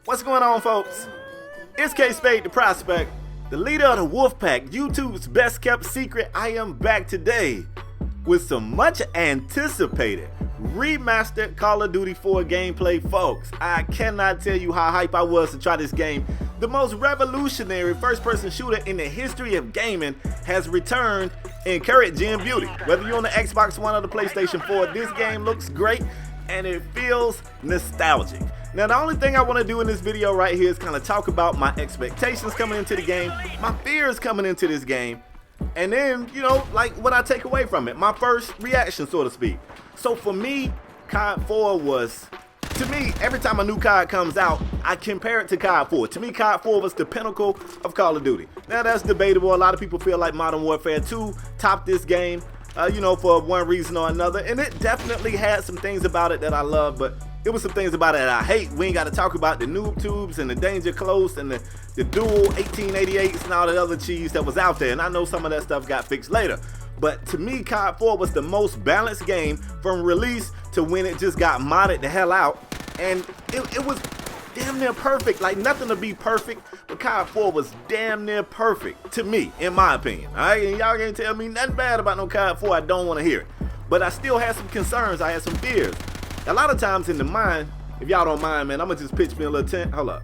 What's going on, folks? It's KspadeTheProspect, the leader of the Wolf Pack, YouTube's best kept secret. I am back today with some much anticipated remastered Call of Duty 4 gameplay, folks. I cannot tell you how hype I was to try this game. The most revolutionary first-person shooter in the history of gaming has returned in current gen beauty. Whether you're on the Xbox One or the PlayStation 4, this game looks great and it feels nostalgic. Now, the only thing I want to do in this video right here is kind of talk about my expectations coming into the game, my fears coming into this game, and then, you know, like what I take away from it, my first reaction, so to speak. So for me, COD 4 was, to me, every time a new COD comes out, I compare it to COD 4. To me, COD 4 was the pinnacle of Call of Duty. Now, that's debatable. A lot of people feel like Modern Warfare 2 topped this game, you know, for one reason or another. And it definitely had some things about it that I love, but it was some things about it that I hate. We ain't got to talk about the noob tubes and the danger close and the dual 1888s and all that other cheese that was out there. And I know some of that stuff got fixed later. But to me, COD 4 was the most balanced game from release to when it just got modded the hell out. And it was damn near perfect. Like, nothing to be perfect, but COD 4 was damn near perfect to me, in my opinion. All right, and y'all can't tell me nothing bad about no COD 4. I don't want to hear it. But I still had some concerns. I had some fears. A lot of times in the mind, if y'all don't mind, man, I'm gonna just pitch me a little tent. Hold up.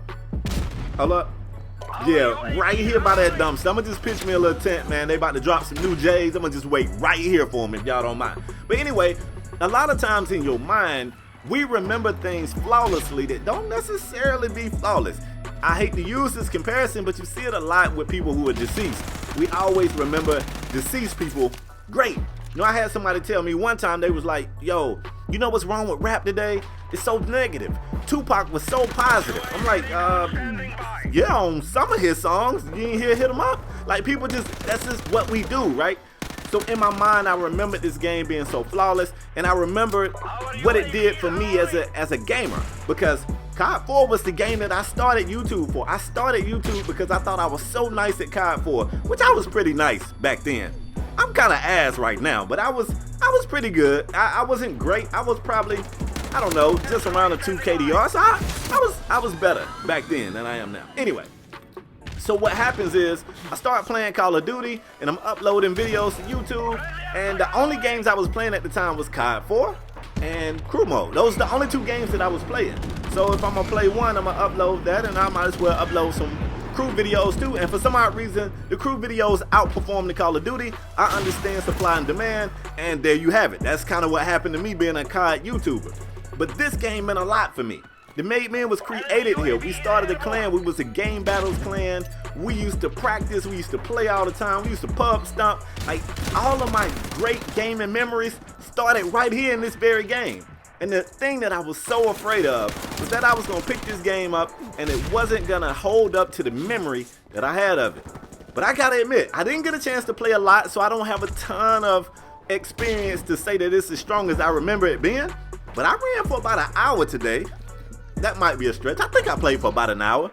Yeah, right here by that dumpster. I'm gonna just pitch me a little tent, man. They about to drop some new J's. I'm gonna just wait right here for them if y'all don't mind. But anyway, a lot of times in your mind, we remember things flawlessly that don't necessarily be flawless. I hate to use this comparison, but you see it a lot with people who are deceased. We always remember deceased people great. You know, I had somebody tell me one time, they was like, yo, you know what's wrong with rap today? It's so negative. Tupac was so positive. I'm like, yeah, on some of his songs, you ain't hear hit him up? Like, people just, that's just what we do, right? So in my mind, I remembered this game being so flawless, and I remembered what it did for me as a gamer, because COD 4 was the game that I started YouTube for. I started YouTube because I thought I was so nice at COD 4, which I was pretty nice back then. I'm kind of ass right now, but I was pretty good. I wasn't great. I was probably, I don't know, just around a 2 KDR. So I was better back then than I am now. Anyway, so what happens is I start playing Call of Duty and I'm uploading videos to YouTube, and the only games I was playing at the time was COD 4 and Crew Mode. Those are the only 2 games that I was playing. So if I'm gonna play one, I'm gonna upload that, and I might as well upload some crew videos too. And for some odd reason, the crew videos outperform the Call of Duty. I understand supply and demand, and there you have it. That's kind of what happened to me being a COD YouTuber. But this game meant a lot for me. The Made Men was created here. We started a clan. We was a game battles clan. We used to practice. We used to play all the time. We used to pub stomp. Like, all of my great gaming memories started right here in this very game. And the thing that I was so afraid of was that I was going to pick this game up and it wasn't going to hold up to the memory that I had of it. But I got to admit, I didn't get a chance to play a lot, so I don't have a ton of experience to say that it's as strong as I remember it being. But I ran for about an hour today. That might be a stretch. I think I played for about an hour.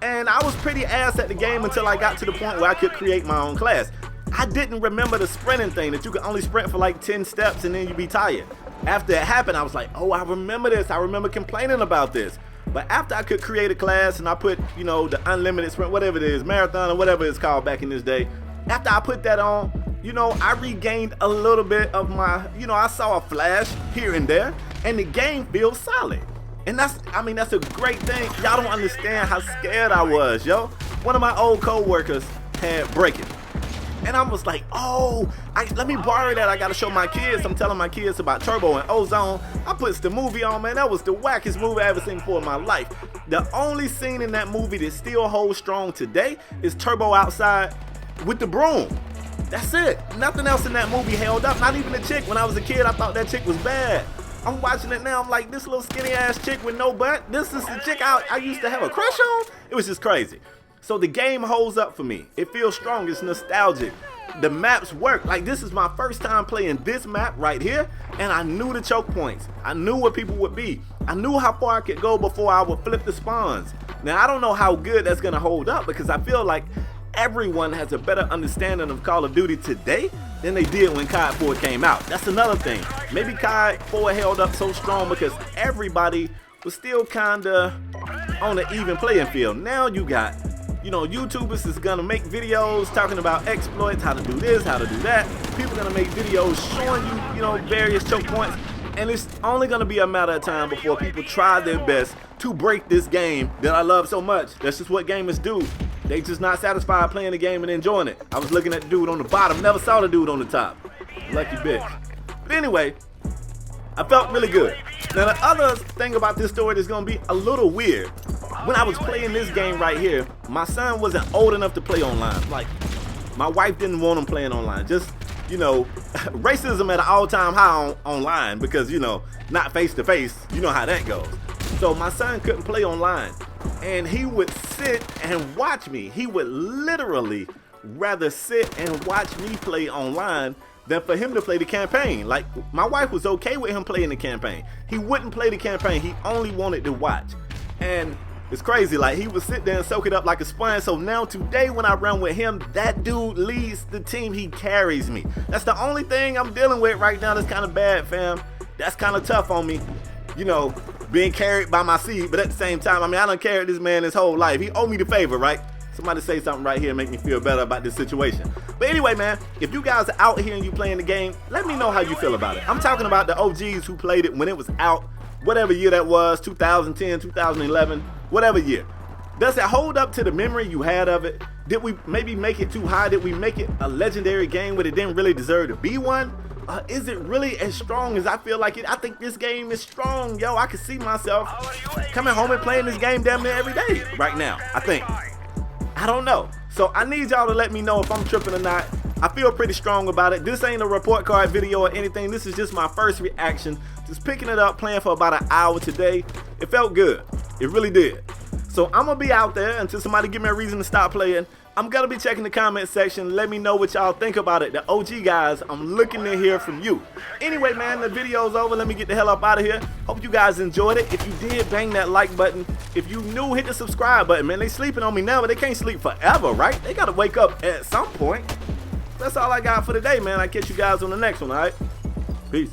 And I was pretty ass at the game until I got to the point where I could create my own class. I didn't remember the sprinting thing, that you could only sprint for like 10 steps and then you'd be tired. After it happened, I was like, oh, I remember this. I remember complaining about this. But after I could create a class and I put, you know, the unlimited sprint, whatever it is, marathon or whatever it's called back in this day, after I put that on, you know, I regained a little bit of my, you know, I saw a flash here and there, and the game feels solid. And that's, I mean, that's a great thing. Y'all don't understand how scared I was, yo. One of my old co-workers had breaking. And I was like, oh, let me borrow that. I got to show my kids. I'm telling my kids about Turbo and Ozone. I put the movie on, man. That was the wackest movie I ever seen before in my life. The only scene in that movie that still holds strong today is Turbo outside with the broom. That's it. Nothing else in that movie held up. Not even the chick. When I was a kid, I thought that chick was bad. I'm watching it now. I'm like, this little skinny ass chick with no butt. This is the chick I used to have a crush on. It was just crazy. So the game holds up for me. It feels strong. It's nostalgic. The maps work. Like, this is my first time playing this map right here, and I knew the choke points. I knew where people would be. I knew how far I could go before I would flip the spawns. Now, I don't know how good that's going to hold up, because I feel like everyone has a better understanding of Call of Duty today than they did when COD 4 came out. That's another thing. Maybe COD 4 held up so strong because everybody was still kind of on an even playing field. Now you got, you know, YouTubers is gonna make videos talking about exploits, how to do this, how to do that. People gonna make videos showing you, you know, various choke points, and it's only gonna be a matter of time before people try their best to break this game that I love so much. That's just what gamers do. They just not satisfied playing the game and enjoying it. I was looking at the dude on the bottom, never saw the dude on the top. Lucky bitch. But anyway, I felt really good. Now the other thing about this story that's gonna be a little weird. When I was playing this game right here, my son wasn't old enough to play online. Like, my wife didn't want him playing online. Just, you know, racism at an all-time high online because, you know, not face-to-face. You know how that goes. So my son couldn't play online. And he would sit and watch me. He would literally rather sit and watch me play online than for him to play the campaign. Like, my wife was okay with him playing the campaign. He wouldn't play the campaign. He only wanted to watch. And it's crazy, like he would sit there and soak it up like a sponge. So now today when I run with him, that dude leads the team. He carries me. That's the only thing I'm dealing with right now that's kind of bad, fam. That's kind of tough on me, you know, being carried by my seed. But at the same time, I mean, I done carried this man his whole life. He owed me the favor, right? Somebody say something right here and make me feel better about this situation. But anyway, man, if you guys are out here and you playing the game, let me know how you feel about it. I'm talking about the OGs who played it when it was out, whatever year that was, 2010, 2011, whatever year. Does it hold up to the memory you had of it? Did we maybe make it too high? Did we make it a legendary game when it didn't really deserve to be one? Is it really as strong as I feel like it? I think this game is strong, yo. I can see myself coming home and playing this game damn near every day right now, I think. I don't know. So I need y'all to let me know if I'm tripping or not. I feel pretty strong about it. This ain't a report card video or anything. This is just my first reaction. Just picking it up, playing for about an hour today. It felt good. It really did. So I'm going to be out there until somebody give me a reason to stop playing. I'm going to be checking the comment section. Let me know what y'all think about it. The OG guys, I'm looking to hear from you. Anyway, man, the video's over. Let me get the hell up out of here. Hope you guys enjoyed it. If you did, bang that like button. If you new, hit the subscribe button, man. They sleeping on me now, but they can't sleep forever, right? They got to wake up at some point. That's all I got for today, man. I'll catch you guys on the next one, all right? Peace.